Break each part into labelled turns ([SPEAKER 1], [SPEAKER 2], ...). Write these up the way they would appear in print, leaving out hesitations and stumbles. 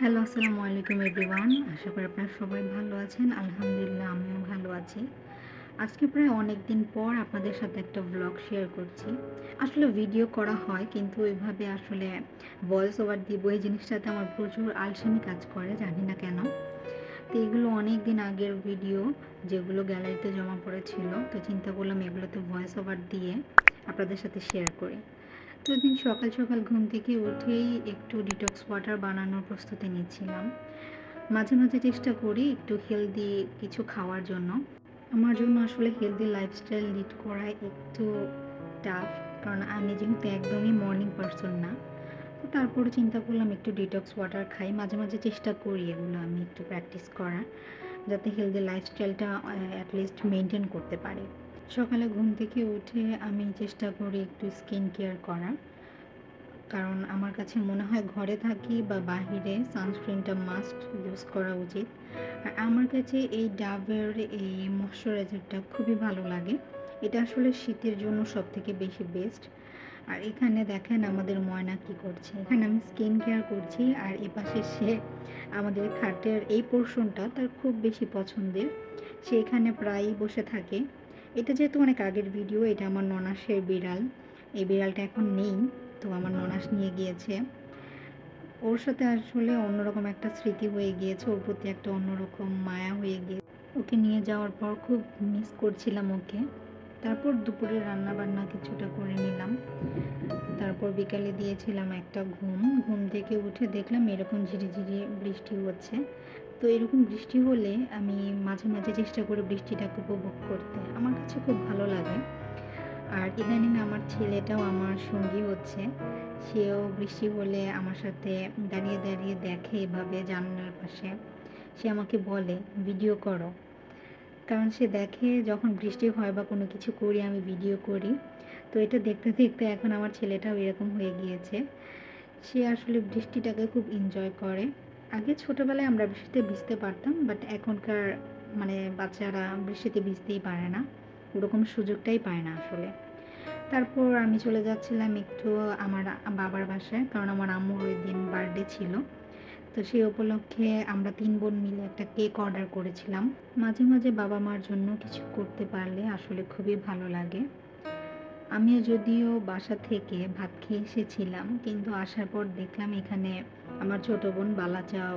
[SPEAKER 1] Hello, আসসালামু আলাইকুম everyone. আশা করি আপনারা সবাই ভালো আছেন। আলহামদুলিল্লাহ আমিও ভালো আছি। আজকে প্রায় অনেক দিন পর আপনাদের সাথে একটা ব্লগ শেয়ার করছি। আসলে ভিডিও করা হয় কিন্তু ওইভাবে আসলে ভয়েস ওভার দিব এই জিনিসটাতে আমার প্রচুর আলসেমি কাজ করে, জানি না কেন। তো এগুলো অনেক দিন আগের ভিডিও যেগুলো গ্যালারিতে জমা পড়েছিল। তো চিন্তা করলাম এগুলোতে ভয়েস ওভার দিয়ে আপনাদের সাথে শেয়ার করি। তো দিন সকাল সকাল ঘুম থেকে উঠেই একটু ডিটক্স ওয়াটার বানানোর প্রস্তুতি নিচ্ছিলাম। মাঝে মাঝে চেষ্টা করি একটু হেলদি কিছু খাওয়ার জন্য। আমার জন্য আসলে হেলদি লাইফস্টাইল লিড করা একটু টাফ, কারণ আমি যেহেতু একদমই মর্নিং পারসন না। তো তারপরে চিন্তা করলাম একটু ডিটক্স ওয়াটার খাই, মাঝে মাঝে চেষ্টা করি এগুলো আমি একটু প্র্যাকটিস করার, যাতে হেলদি লাইফস্টাইলটা অ্যাটলিস্ট মেনটেন করতে পারি। সকালে ঘুম থেকে উঠে আমি চেষ্টা করি একটু স্কিন কেয়ার করার, কারণ আমার কাছে মনে হয় ঘরে থাকি বা বাহিরে সানস্ক্রিনটা মাস্ট ইউজ করা উচিত। আর আমার কাছে এই ডাবের এই ময়শ্চারাইজারটা খুবই ভালো লাগে। এটা আসলে শীতের জন্য সব থেকে বেশি বেস্ট। আর এখানে দেখেন আমাদের ময়না কি করছে, এখানে আমি স্কিন কেয়ার করছি আর এপাশে সে আমাদের খাটের এই পোর্শনটা তার খুব বেশি পছন্দের, সে এখানে প্রায়ই বসে থাকে। এটা যেহেতু অনেক আগের ভিডিও, এটা আমার ননাসের বিড়াল। এই বিড়ালটা এখন নেই, তো আমার ননাস নিয়ে গিয়েছে। ওর সাথে আসলে অন্যরকম একটা স্মৃতি হয়ে গিয়েছে, ওর প্রতি একটা অন্যরকম মায়া হয়ে গিয়েছে। ওকে নিয়ে যাওয়ার পর খুব মিস করছিলাম ওকে। তারপর দুপুরে রান্না বান্না কিছুটা করে নিলাম। তারপর বিকালে দিয়েছিলাম একটা ঘুম। ঘুম থেকে উঠে দেখলাম এরকম ঝিরিঝিরি বৃষ্টি হচ্ছে। তো এরকম বৃষ্টি হলে আমি মাঝে মাঝে চেষ্টা করি বৃষ্টিটাকে উপভোগ করতে, আমার কাছে খুব ভালো লাগে। আর ইদানিং আমার ছেলেটাও আমার সঙ্গী হচ্ছে, সেও বৃষ্টি হলে আমার সাথে দাঁড়িয়ে দাঁড়িয়ে দেখে এভাবে জানালার পাশে। সে আমাকে বলে ভিডিও করো, কারণ সে দেখে যখন বৃষ্টি হয় বা কোনো কিছু করি আমি ভিডিও করি। তো এটা দেখতে দেখতে এখন আমার ছেলেটাও এরকম হয়ে গিয়েছে, সে আসলে বৃষ্টিটাকে খুব এনজয় করে। আগে ছোটোবেলায় আমরা বৃষ্টিতে ভিজতে পারতাম, বাট এখনকার বাচ্চারা বৃষ্টিতে ভিজতেই পারে না, ওরকম সুযোগটাই পায় না আসলে। তারপর আমি চলে যাচ্ছিলাম একটু আমার বাবার বাসায়, কারণ আমার আম্মুর ওই দিন বার্থডে ছিল। তো সেই উপলক্ষে আমরা 3 বোন মিলে একটা কেক অর্ডার করেছিলাম। মাঝে মাঝে বাবা মার জন্য কিছু করতে পারলে আসলে খুবই ভালো লাগে। আমিও যদিও বাসা থেকে ভাত খেয়ে এসেছিলাম, কিন্তু আসার পর দেখলাম এখানে আমার ছোট বোন বালাচাও,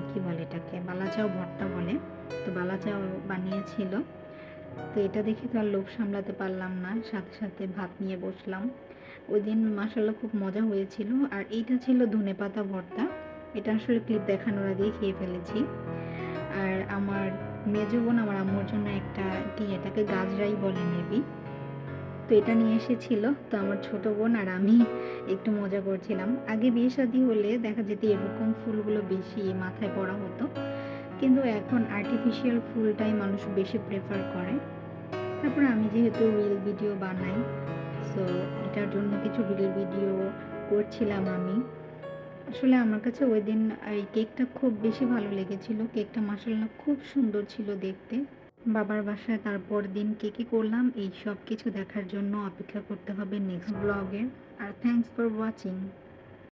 [SPEAKER 1] কি বলে এটাকে, বালাচাও ভর্তা বলে, তো বালাচাও বানিয়েছিল। তো এটা দেখে তো আর লোভ সামলাতে পারলাম না, সাথে সাথে ভাত নিয়ে বসলাম। ওই দিন মাশাআল্লাহ খুব মজা হয়েছিল। আর এইটা ছিল ধনেপাতা ভর্তা, এটা আসলে ক্লিপ দেখানোর আগেই খেয়ে ফেলেছি। আর আমার মেজো বোন আমার আম্মুর জন্য একটা, কি এটাকে গাজরাই বলে মেবি, তো এটা নিয়ে এসেছিল। তো আমার ছোট বোন আর আমি একটু মজা করছিলাম। আগে বিয়ে শাদী হলে দেখা যেত এরকম ফুলগুলো বেশি মাথায় পড়া হতো, কিন্তু এখন আর্টিফিশিয়াল ফুলটাই মানুষ বেশি প্রেফার করে। তারপরে আমি যেহেতু রিল ভিডিও বানাই, সো এটার জন্য কিছু রিল ভিডিও করছিলাম আমি। আসলে আমার কাছে ওই দিন এই কেকটা খুব বেশি ভালো লেগেছিল, কেকটা মাশাআল্লাহ খুব সুন্দর ছিল দেখতে। বাবার বাসায় তারপর দিন কে কী করলাম এই সব কিছু দেখার জন্য অপেক্ষা করতে হবে নেক্সট ব্লগে। আর থ্যাংকস ফর ওয়াচিং।